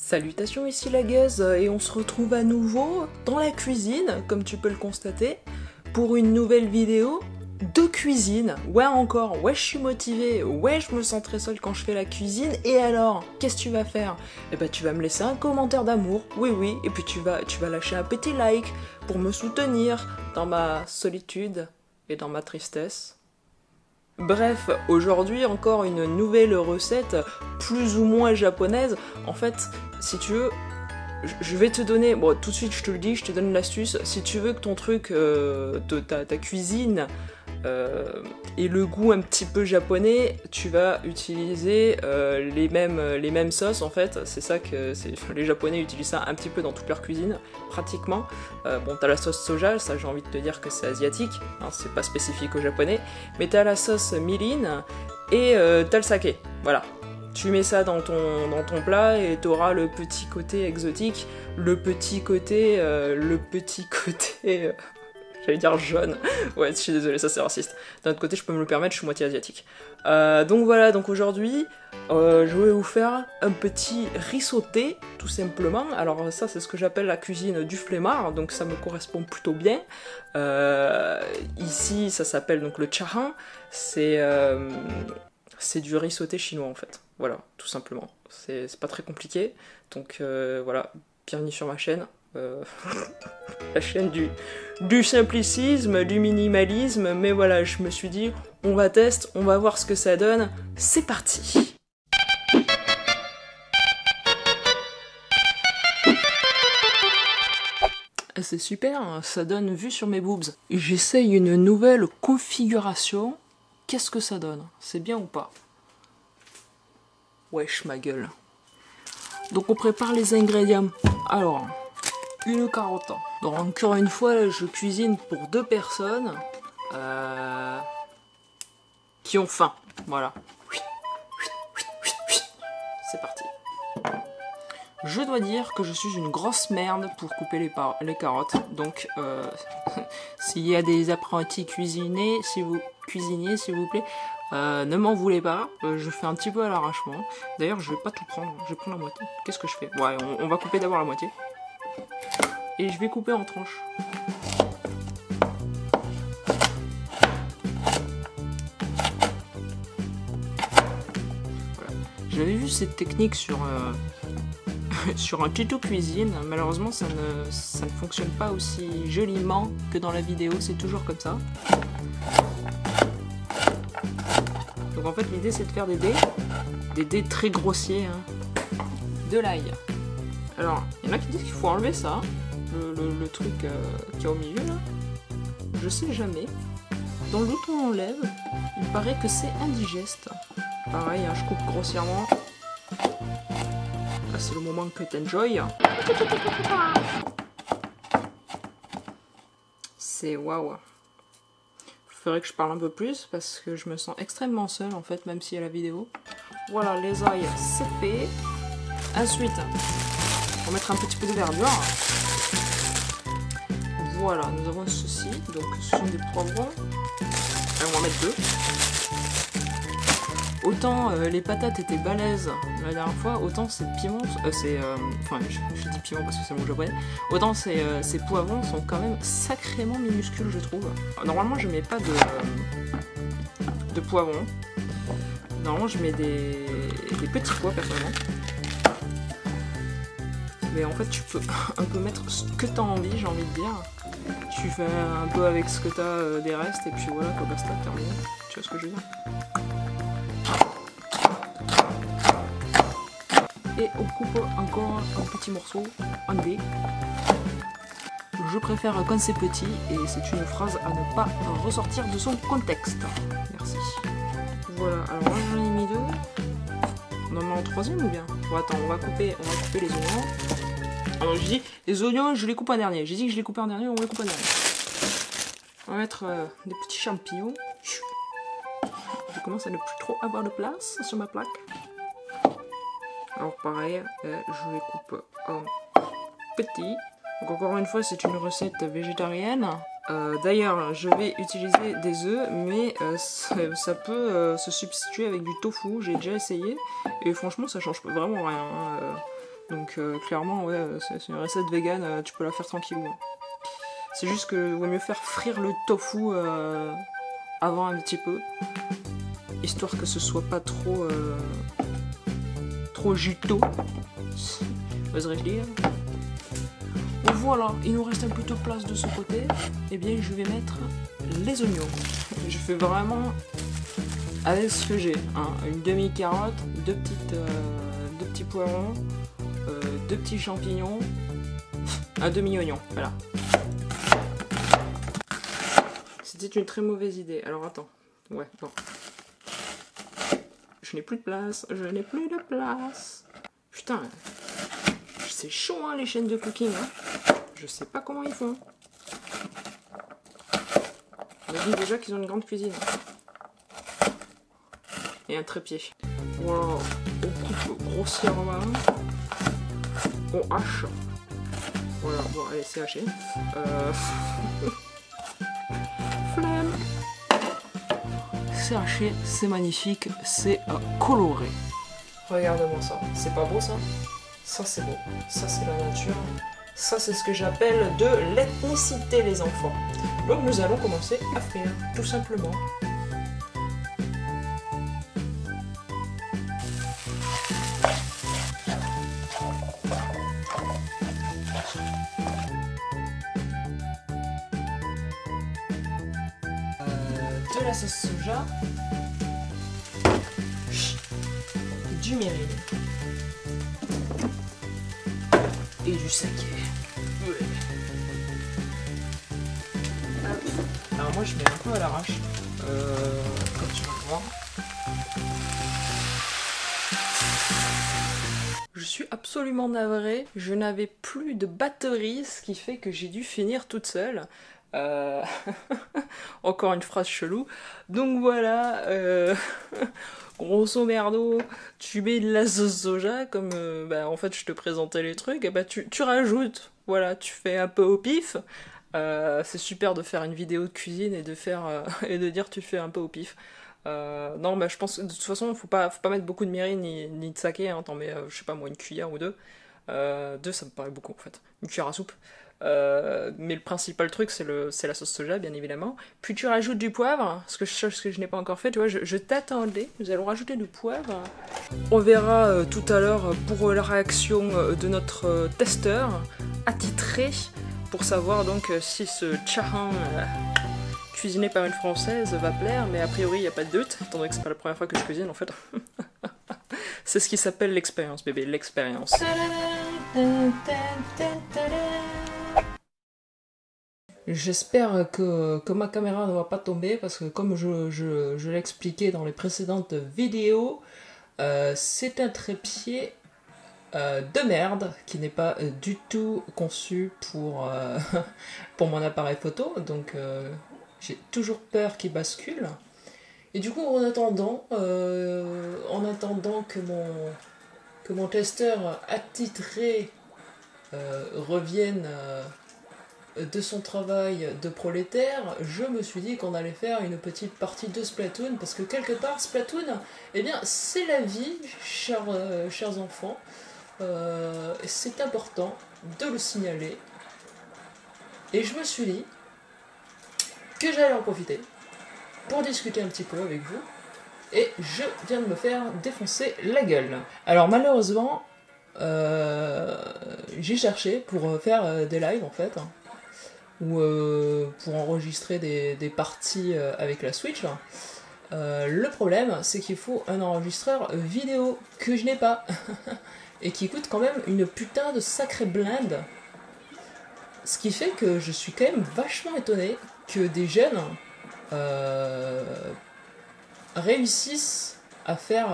Salutations, ici la Gueuse, et on se retrouve à nouveau dans la cuisine, comme tu peux le constater, pour une nouvelle vidéo de cuisine. Ouais encore, ouais je suis motivée, ouais je me sens très seule quand je fais la cuisine, et alors, qu'est-ce que tu vas faire? Eh ben tu vas me laisser un commentaire d'amour, oui, et puis tu vas lâcher un petit like pour me soutenir dans ma solitude et dans ma tristesse. Bref, aujourd'hui encore une nouvelle recette plus ou moins japonaise. En fait, si tu veux, je vais te donner, bon tout de suite je te le dis, je te donne l'astuce. Si tu veux que ton truc, ta cuisine ait le goût un petit peu japonais, tu vas utiliser les mêmes sauces en fait. C'est ça que les japonais utilisent ça un petit peu dans toute leur cuisine, pratiquement. Bon, t'as la sauce soja, ça j'ai envie de te dire que c'est asiatique, hein, c'est pas spécifique aux japonais, mais t'as la sauce mirin et t'as le saké, voilà. Tu mets ça dans ton plat et t'auras le petit côté exotique, le petit côté j'allais dire jaune. Ouais, je suis désolée, ça c'est raciste. D'un autre côté, je peux me le permettre, je suis moitié asiatique. Donc voilà, donc aujourd'hui, je vais vous faire un petit riz sauté, tout simplement. Alors ça, c'est ce que j'appelle la cuisine du flemmard, donc ça me correspond plutôt bien. Ici, ça s'appelle donc le chahan. C'est du riz sauté chinois en fait. Voilà, tout simplement. C'est pas très compliqué. Donc voilà, bienvenue sur ma chaîne. La chaîne du simplicisme, du minimalisme, mais voilà, je me suis dit, on va tester, on va voir ce que ça donne, c'est parti. C'est super, ça donne vue sur mes boobs. J'essaye une nouvelle configuration, qu'est-ce que ça donne? C'est bien ou pas? Wesh ma gueule. Donc on prépare les ingrédients. Alors, une carotte. Donc encore une fois, je cuisine pour 2 personnes qui ont faim. Voilà. C'est parti. Je dois dire que je suis une grosse merde pour couper les carottes. Donc s'il y a des apprentis cuisiniers, s'il vous plaît, ne m'en voulez pas, je fais un petit peu à l'arrachement. D'ailleurs, je vais pas tout prendre, je vais prendre la moitié. Qu'est-ce que je fais? Ouais, on va couper d'abord la moitié. Et je vais couper en tranches. Voilà. J'avais vu cette technique sur sur un tuto cuisine. Malheureusement, ça ne fonctionne pas aussi joliment que dans la vidéo. C'est toujours comme ça. Donc en fait, l'idée c'est de faire des dés très grossiers, hein. De l'ail. Alors, il y en a qui disent qu'il faut enlever ça, le truc qu'il y a au milieu là. Je sais jamais. Dans le doute on enlève, il paraît que c'est indigeste. Pareil, hein, je coupe grossièrement. Là c'est le moment que t'enjoy. C'est waouh. Faudrait que je parle un peu plus parce que je me sens extrêmement seule en fait, même s'il y a la vidéo. Voilà, les ailes c'est fait. Ensuite, on va mettre un petit peu de verdure. Voilà, nous avons ceci, donc ce sont des poivrons. Allez, on va en mettre 2. Autant les patates étaient balèzes la dernière fois, autant ces piments, enfin je dis piment parce que c'est mon japonais, autant ces poivrons sont quand même sacrément minuscules je trouve. Normalement je mets pas de poivrons, normalement je mets des petits pois personnellement. Mais en fait tu peux un peu mettre ce que tu as envie, j'ai envie de dire. Tu fais un peu avec ce que tu as des restes et puis voilà, quoi, basta, terminé. Tu vois ce que je veux dire? Et on coupe encore un petit morceau, un dé. Je préfère quand c'est petit et c'est une phrase à ne pas ressortir de son contexte. Merci. Voilà, alors moi j'en ai mis 2. On en met en 3e ou bien? Bon attends, on va couper les oignons. Alors j'ai dit, les oignons je les coupe en dernier. J'ai dit que je les coupais en dernier, on va les couper en dernier. On va mettre des petits champignons. Je commence à ne plus trop avoir de place sur ma plaque. Alors pareil, je les coupe en petits. Donc encore une fois, c'est une recette végétarienne. D'ailleurs, je vais utiliser des œufs, mais ça peut se substituer avec du tofu. J'ai déjà essayé et franchement, ça change vraiment rien. Donc clairement, ouais, c'est une recette vegan, tu peux la faire tranquille. C'est juste que vaut mieux faire frire le tofu avant un petit peu, histoire que ce soit pas trop juteux, oserais-je dire. Bon, voilà, il nous reste un peu de place de ce côté. Et bien je vais mettre les oignons. Je fais vraiment avec ce que j'ai, hein. Une demi-carotte, deux petits poivrons, deux petits champignons, un demi-oignon, voilà. C'était une très mauvaise idée. Alors attends, ouais, bon. Je n'ai plus de place, Putain, c'est chaud hein, les chaînes de cooking, hein. Je sais pas comment ils font. On dit déjà qu'ils ont une grande cuisine. Et un trépied. Voilà, on coupe grossièrement. On hache. Voilà, bon, allez, c'est haché. Flemme. C'est haché, c'est magnifique, c'est coloré. Regarde-moi ça, c'est pas beau ça? Ça c'est beau, ça c'est la nature. Ça c'est ce que j'appelle de l'ethnicité les enfants. Donc nous allons commencer à frire, tout simplement. De la sauce soja, du mirin et du saké. Ouais. Alors moi je mets un peu à l'arrache, comme tu vas le voir. Je suis absolument navrée, je n'avais plus de batterie, ce qui fait que j'ai dû finir toute seule. Encore une phrase chelou. Donc voilà, grosso merdo, tu mets de la sauce soja, comme en fait je te présentais les trucs, et tu rajoutes, voilà, tu fais un peu au pif. C'est super de faire une vidéo de cuisine et de faire et de dire tu fais un peu au pif. Non, je pense que de toute façon, faut pas mettre beaucoup de mirin ni de saké, hein, t'en mets, je sais pas moi, une cuillère ou deux. Deux, ça me paraît beaucoup en fait. Une cuillère à soupe. Mais le principal truc c'est la sauce soja bien évidemment. Puis tu rajoutes du poivre, ce que je n'ai pas encore fait, tu vois, je t'attendais, nous allons rajouter du poivre. On verra tout à l'heure pour la réaction de notre testeur attitré pour savoir donc si ce chahan cuisiné par une française va plaire, mais a priori il n'y a pas de doute, étant donné que c'est pas la première fois que je cuisine en fait. C'est ce qui s'appelle l'expérience bébé, l'expérience. J'espère que ma caméra ne va pas tomber parce que comme je l'expliquais dans les précédentes vidéos, c'est un trépied de merde qui n'est pas du tout conçu pour, pour mon appareil photo, donc j'ai toujours peur qu'il bascule. Et du coup en attendant que mon testeur attitré revienne de son travail de prolétaire, je me suis dit qu'on allait faire une petite partie de Splatoon, parce que quelque part, Splatoon, eh bien, c'est la vie, chers enfants. C'est important de le signaler. Et je me suis dit que j'allais en profiter pour discuter un petit peu avec vous. Et je viens de me faire défoncer la gueule. Alors malheureusement, j'ai cherché pour faire des lives en fait, ou pour enregistrer des parties avec la Switch. Le problème, c'est qu'il faut un enregistreur vidéo que je n'ai pas et qui coûte quand même une putain de sacrée blinde. Ce qui fait que je suis quand même vachement étonné que des jeunes réussissent à faire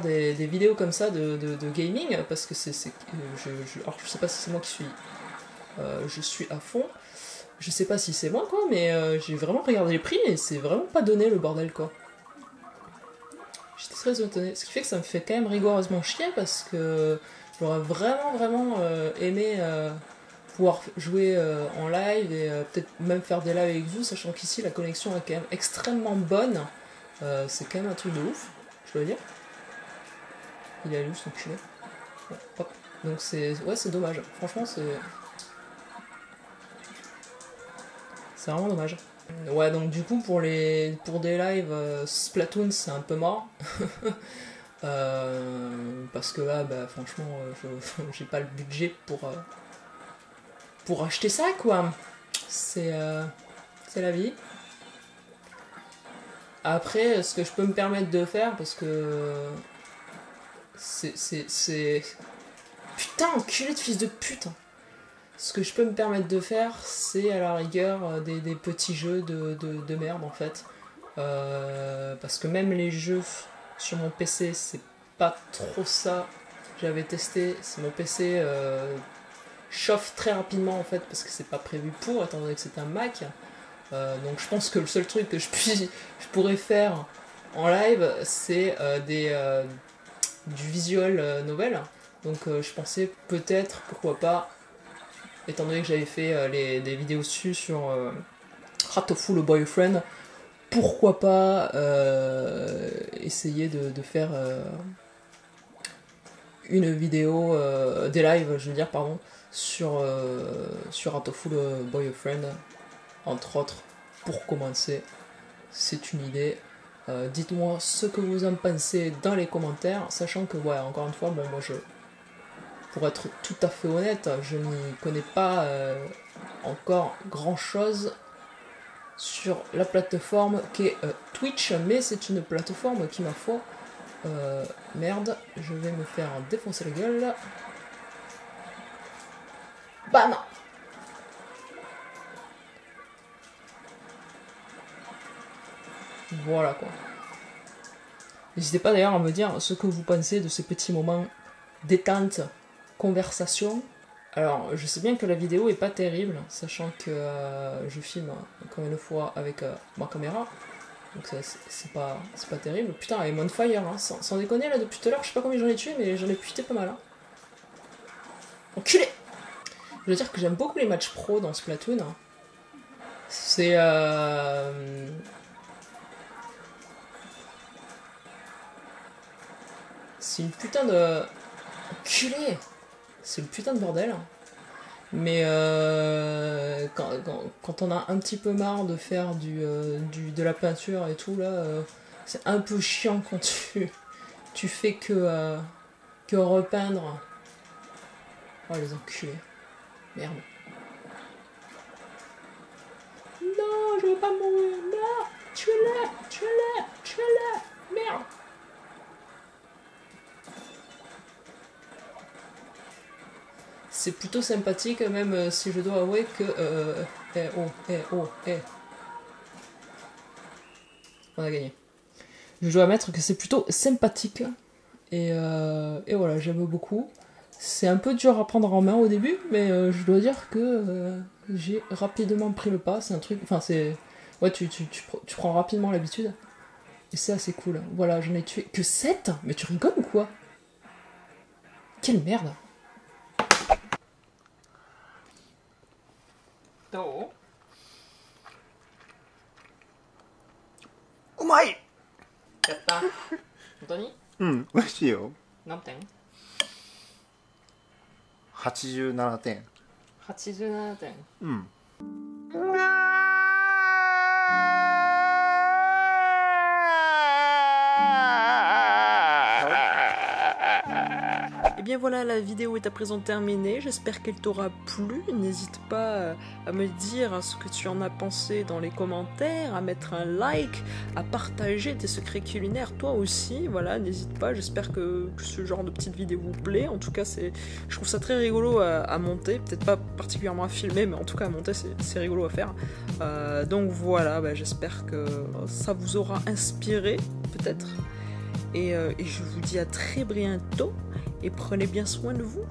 des vidéos comme ça de gaming, parce que alors je sais pas si c'est moi qui suis je suis à fond, je sais pas si c'est moi quoi, mais j'ai vraiment regardé les prix et c'est vraiment pas donné le bordel quoi. J'étais très étonné, ce qui fait que ça me fait quand même rigoureusement chier, parce que j'aurais vraiment aimé pouvoir jouer en live et peut-être même faire des lives avec vous, sachant qu'ici la connexion est quand même extrêmement bonne. C'est quand même un truc de ouf, je dois dire. Il est allé où son culé? Ouais, hop. Donc c'est dommage. Franchement c'est vraiment dommage. Ouais, donc du coup pour des lives Splatoon c'est un peu mort. Parce que là bah franchement j'ai pas le budget pour acheter ça quoi. C'est la vie. Après ce que je peux me permettre de faire parce que c'est... Putain, enculé de fils de pute. Ce que je peux me permettre de faire, c'est à la rigueur des petits jeux de merde en fait. Parce que même les jeux sur mon PC, c'est pas trop ça. J'avais testé, mon PC chauffe très rapidement en fait, parce que c'est pas prévu pour, étant donné que c'est un Mac. Donc je pense que le seul truc que je pourrais faire en live, c'est du visual novel. Donc je pensais peut-être, pourquoi pas, étant donné que j'avais fait des vidéos dessus sur Ratoful Boyfriend, pourquoi pas essayer de faire une vidéo, des lives, je veux dire, pardon, sur Ratoful Boyfriend, entre autres, pour commencer. C'est une idée. Dites-moi ce que vous en pensez dans les commentaires, sachant que, ouais, encore une fois, bon, moi pour être tout à fait honnête, je n'y connais pas encore grand chose sur la plateforme qui est Twitch, mais c'est une plateforme qui, ma foi, merde, je vais me faire défoncer la gueule. Bam! Voilà quoi. N'hésitez pas d'ailleurs à me dire ce que vous pensez de ces petits moments détente, conversation. Alors, je sais bien que la vidéo est pas terrible, sachant que je filme encore une fois avec ma caméra. Donc c'est pas terrible. Putain, et Monfire, hein, sans déconner, là, depuis tout à l'heure, je sais pas combien j'en ai tué, mais j'en ai puté pas mal. Hein. Enculé! Je veux dire que j'aime beaucoup les matchs pro dans Splatoon. Hein. C'est une putain de... Enculé! C'est le putain de bordel. Mais quand on a un petit peu marre de faire de la peinture et tout, là, c'est un peu chiant quand tu fais que repeindre. Oh les enculés. Merde. Non, je veux pas mourir. Non, tuez-le. Merde. C'est plutôt sympathique, même si je dois avouer que... On a gagné. Je dois admettre que c'est plutôt sympathique. Et voilà, j'aime beaucoup. C'est un peu dur à prendre en main au début, mais je dois dire que j'ai rapidement pris le pas. C'est un truc... Enfin, c'est... Ouais, tu prends rapidement l'habitude. Et c'est assez cool. Voilà, j'en ai tué que 7 ? Mais tu rigoles ou quoi ? Quelle merde !どう？うまい！やった。本当に？うん、美味しいよ。何点？87点。87点。うん。Et bien voilà, la vidéo est à présent terminée, j'espère qu'elle t'aura plu, n'hésite pas à me dire ce que tu en as pensé dans les commentaires, à mettre un like, à partager tes secrets culinaires toi aussi, voilà, n'hésite pas, j'espère que ce genre de petite vidéo vous plaît, en tout cas je trouve ça très rigolo à monter, peut-être pas particulièrement à filmer, mais en tout cas à monter c'est rigolo à faire, donc voilà, bah, j'espère que ça vous aura inspiré, peut-être, et je vous dis à très bientôt. Et prenez bien soin de vous.